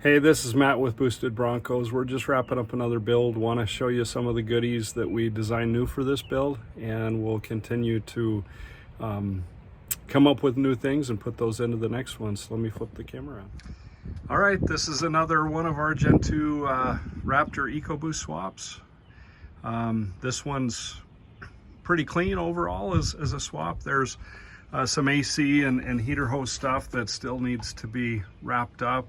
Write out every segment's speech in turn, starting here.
Hey, this is Matt with Boosted Broncos. We're just wrapping up another build. Want to show you some of the goodies that we designed new for this build, and we'll continue to come up with new things and put those into the next one. So let me flip the camera on. All right, this is another one of our Gen 2 Raptor Ecoboost swaps. This one's pretty clean overall as a swap. There's some AC and heater hose stuff that still needs to be wrapped up.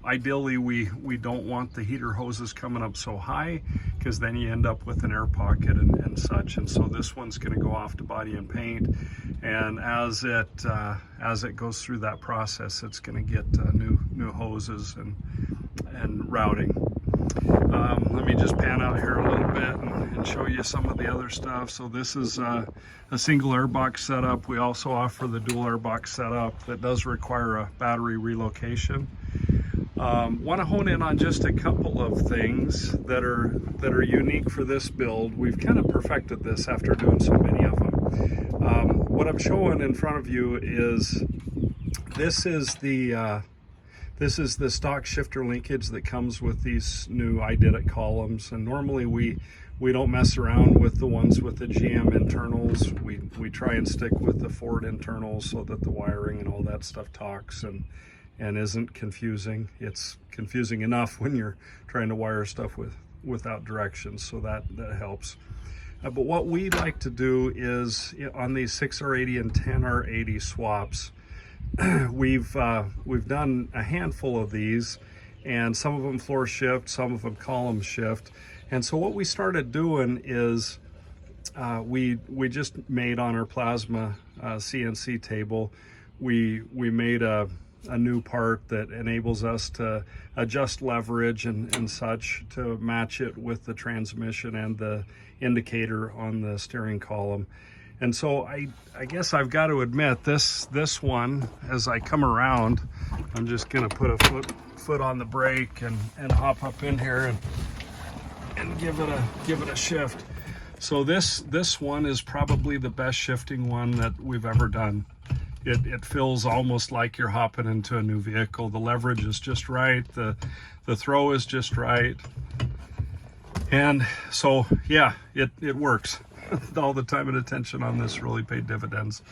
Ideally, we don't want the heater hoses coming up so high, because then you end up with an air pocket and such. And so this one's going to go off to body and paint, and as it goes through that process, it's going to get new hoses and routing. Let me just pan out here a little bit and show you some of the other stuff. So this is a single airbox setup. We also offer the dual airbox setup that does require a battery relocation. Want to hone in on just a couple of things that are unique for this build. We've kind of perfected this after doing so many of them. What I'm showing in front of you is this is the stock shifter linkage that comes with these new I Did It columns, and normally we don't mess around with the ones with the GM internals. We try and stick with the Ford internals so that the wiring and all that stuff talks and isn't confusing. It's confusing enough when you're trying to wire stuff without directions, so that helps. But what we like to do is on these 6R80 and 10R80 swaps, we've done a handful of these, and some of them floor shift, some of them column shift. And so what we started doing is we just made on our plasma CNC table, we made a new part that enables us to adjust leverage and such to match it with the transmission and the indicator on the steering column. And so I guess I've got to admit, this one, as I come around, I'm just gonna put a foot on the brake and hop up in here and give it a shift. So this one is probably the best shifting one that we've ever done. It feels almost like you're hopping into a new vehicle. The leverage is just right, the throw is just right, and so yeah, it works. All the time and attention on this really paid dividends.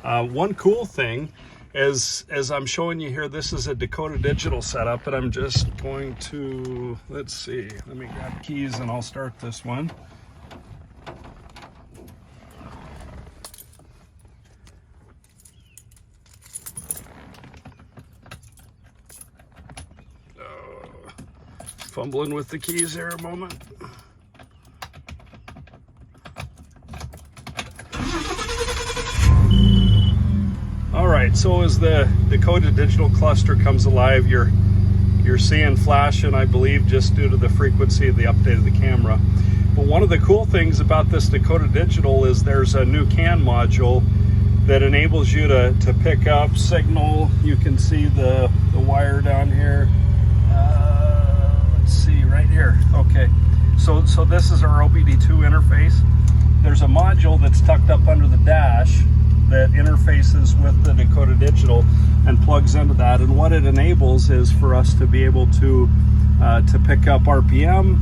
One cool thing is, as I'm showing you here, this is a Dakota Digital setup, and I'm just going to, let's see, let me grab keys and I'll start this one. Fumbling with the keys here a moment. All right, so as the Dakota Digital cluster comes alive, you're seeing flashing, I believe, just due to the frequency of the update of the camera. But one of the cool things about this Dakota Digital is there's a new CAN module that enables you to pick up signal. You can see the wire down here. Let's see, right here. Okay, so this is our OBD2 interface. There's a module that's tucked up under the dash that interfaces with the Dakota Digital and plugs into that, and what it enables is for us to be able to pick up RPM.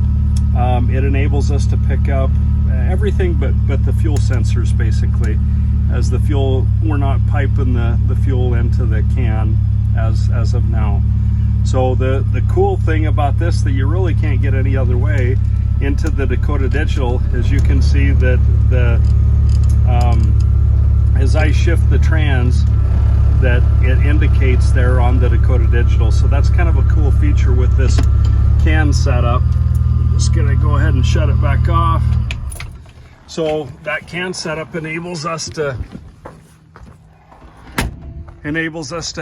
It enables us to pick up everything but the fuel sensors, basically. As the fuel, we're not piping the fuel into the can as of now. So the cool thing about this that you really can't get any other way into the Dakota Digital is you can see that as I shift the trans, that it indicates there on the Dakota Digital. So that's kind of a cool feature with this CAN setup. I'm just gonna go ahead and shut it back off. So that CAN setup enables us to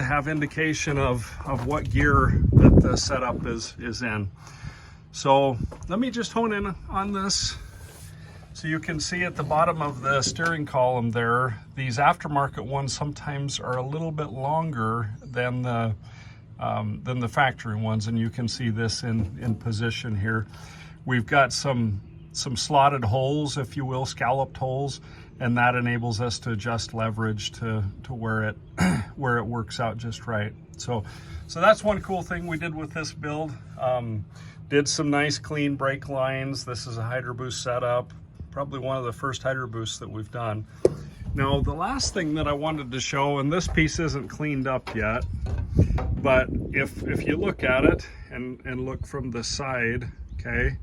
have indication of what gear that the setup is in. So let me just hone in on this. So you can see at the bottom of the steering column there, these aftermarket ones sometimes are a little bit longer than the factory ones, and you can see this in position here. We've got some slotted holes, if you will, scalloped holes, and that enables us to adjust leverage to where it where it works out just right. So that's one cool thing we did with this build. Did some nice clean brake lines. This is a Hydroboost setup, probably one of the first Hydroboosts that we've done. Now the last thing that I wanted to show, and this piece isn't cleaned up yet, but if you look at it and look from the side, okay,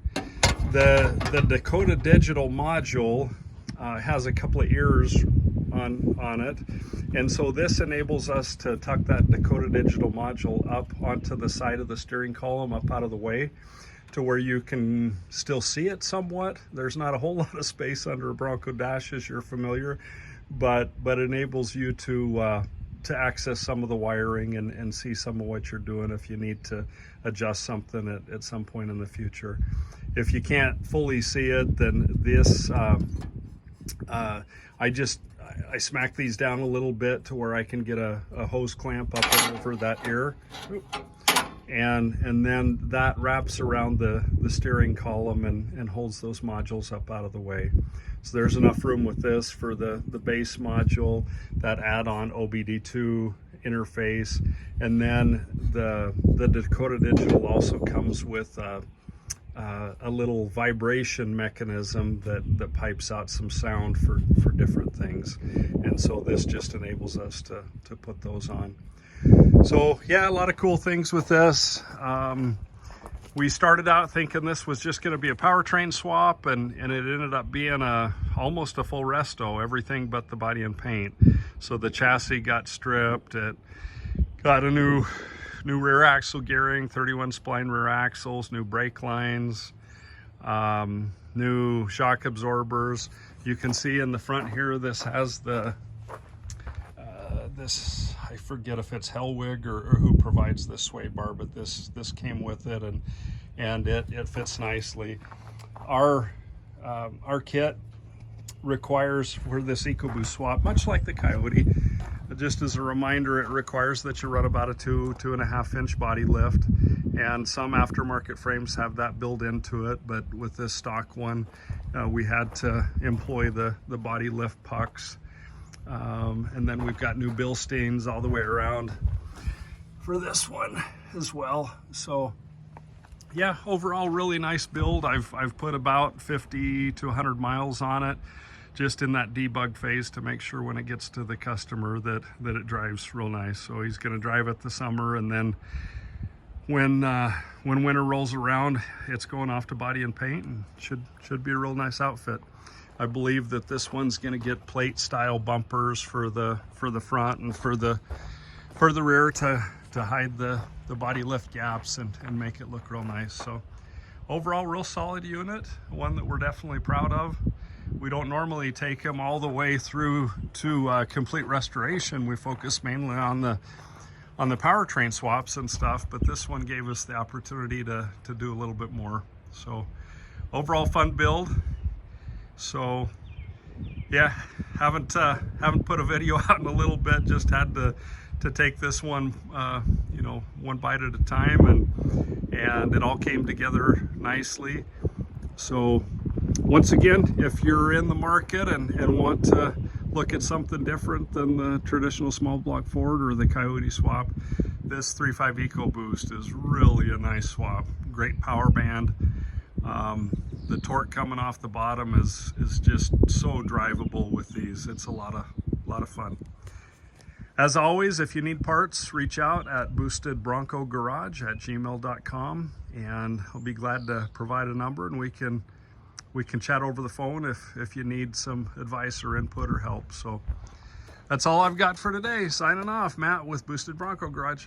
the Dakota Digital module has a couple of ears on it, and so this enables us to tuck that Dakota Digital module up onto the side of the steering column, up out of the way, to where you can still see it somewhat. There's not a whole lot of space under a Bronco dash, as you're familiar, but enables you to access some of the wiring and see some of what you're doing if you need to adjust something at some point in the future. If you can't fully see it, then this I smack these down a little bit to where I can get a hose clamp up and over that ear, and then that wraps around the steering column and holds those modules up out of the way. So there's enough room with this for the base module, that add-on OBD2 interface, and then the Dakota Digital also comes with a little vibration mechanism that pipes out some sound for different things, and so this just enables us to put those on. So yeah, a lot of cool things with this. We started out thinking this was just going to be a powertrain swap, and it ended up being almost a full resto, everything but the body and paint. So the chassis got stripped, it got a new rear axle gearing, 31 spline rear axles, new brake lines, new shock absorbers. You can see in the front here, this has the this, I forget if it's Hellwig or who provides this sway bar, but this came with it, and it fits nicely. Our kit requires, for this Ecoboost swap, much like the Coyote, just as a reminder, it requires that you run about a 2.5 inch body lift, and some aftermarket frames have that built into it, but with this stock one, we had to employ the body lift pucks. And then we've got new Bilsteins all the way around for this one as well. So yeah, overall really nice build. I've put about 50 to 100 miles on it, just in that debug phase to make sure when it gets to the customer that it drives real nice. So he's going to drive it the summer, and then when winter rolls around, it's going off to body and paint, and should be a real nice outfit. I believe that this one's going to get plate style bumpers for the front and for the rear to hide the body lift gaps and make it look real nice. So overall, real solid unit, one that we're definitely proud of. We don't normally take them all the way through to complete restoration. We focus mainly on the powertrain swaps and stuff, but this one gave us the opportunity to do a little bit more. So overall, fun build. So yeah, haven't put a video out in a little bit, just had to take this one you know, one bite at a time, and it all came together nicely. So once again, if you're in the market and want to look at something different than the traditional small block Ford or the Coyote swap, this 3.5 Ecoboost is really a nice swap. Great power band. The torque coming off the bottom is just so drivable with these. It's a lot of fun. As always, if you need parts, reach out at boostedbroncogarage@gmail.com, and I'll be glad to provide a number, and we can chat over the phone if you need some advice or input or help. So that's all I've got for today. Signing off, Matt with Boosted Bronco Garage.